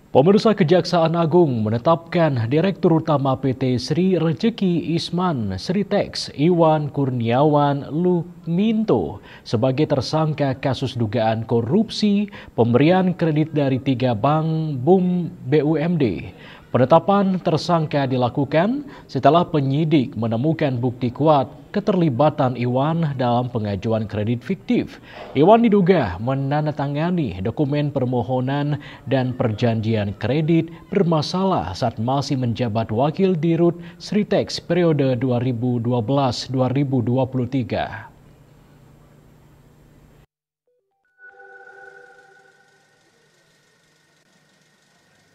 Pemirsa, Kejaksaan Agung menetapkan Direktur Utama PT Sri Rejeki Isman Sritex Iwan Kurniawan Lukminto sebagai tersangka kasus dugaan korupsi pemberian kredit dari 3 bank BUMD. Penetapan tersangka dilakukan setelah penyidik menemukan bukti kuat keterlibatan Iwan dalam pengajuan kredit fiktif. Iwan diduga menandatangani dokumen permohonan dan perjanjian kredit bermasalah saat masih menjabat Wakil Dirut Sritex periode 2012-2023.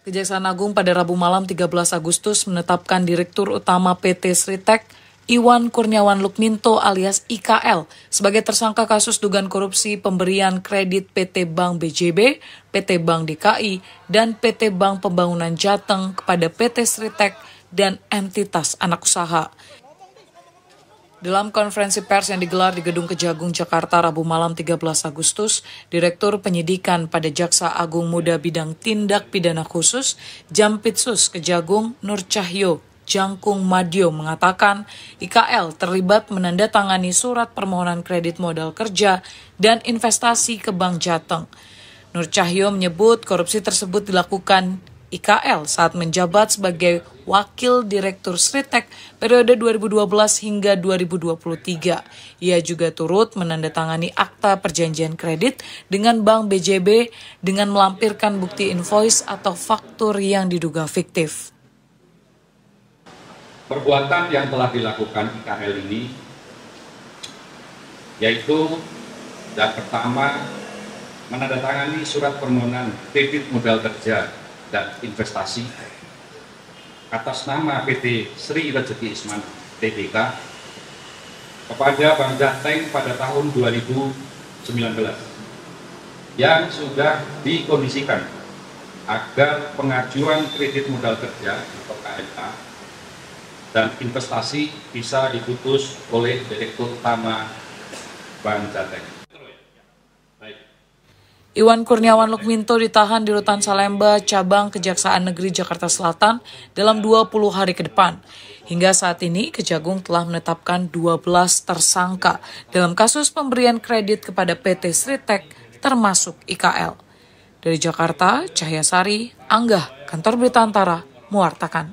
Kejaksaan Agung pada Rabu malam 13 Agustus menetapkan Direktur Utama PT Sritex Iwan Kurniawan Lukminto alias IKL sebagai tersangka kasus dugaan korupsi pemberian kredit PT Bank BJB, PT Bank DKI, dan PT Bank Pembangunan Jateng kepada PT Sritex dan entitas anak usaha. Dalam konferensi pers yang digelar di Gedung Kejagung, Jakarta, Rabu malam 13 Agustus, Direktur Penyidikan pada Jaksa Agung Muda Bidang Tindak Pidana Khusus, Jampitsus Kejagung Nur Cahyo Jangkung Madio mengatakan IKL terlibat menandatangani surat permohonan kredit modal kerja dan investasi ke Bank Jateng. Nur Cahyo menyebut korupsi tersebut dilakukan IKL saat menjabat sebagai Wakil Direktur Sritex periode 2012 hingga 2023. Ia juga turut menandatangani akta perjanjian kredit dengan Bank BJB dengan melampirkan bukti invoice atau faktur yang diduga fiktif. Perbuatan yang telah dilakukan IKL ini yaitu yang pertama menandatangani surat permohonan kredit modal kerja dan investasi atas nama PT Sri Rejeki Isman Tbk kepada Bank Jateng pada tahun 2019 yang sudah dikondisikan agar pengajuan kredit modal kerja atau KMK dan investasi bisa diputus oleh Direktur Utama Bank Jateng. Iwan Kurniawan Lukminto ditahan di Rutan Salemba, Cabang Kejaksaan Negeri Jakarta Selatan dalam 20 hari ke depan. Hingga saat ini, Kejagung telah menetapkan 12 tersangka dalam kasus pemberian kredit kepada PT Sritex termasuk IKL. Dari Jakarta, Cahya Sari, Anggah, Kantor Berita Antara, mewartakan.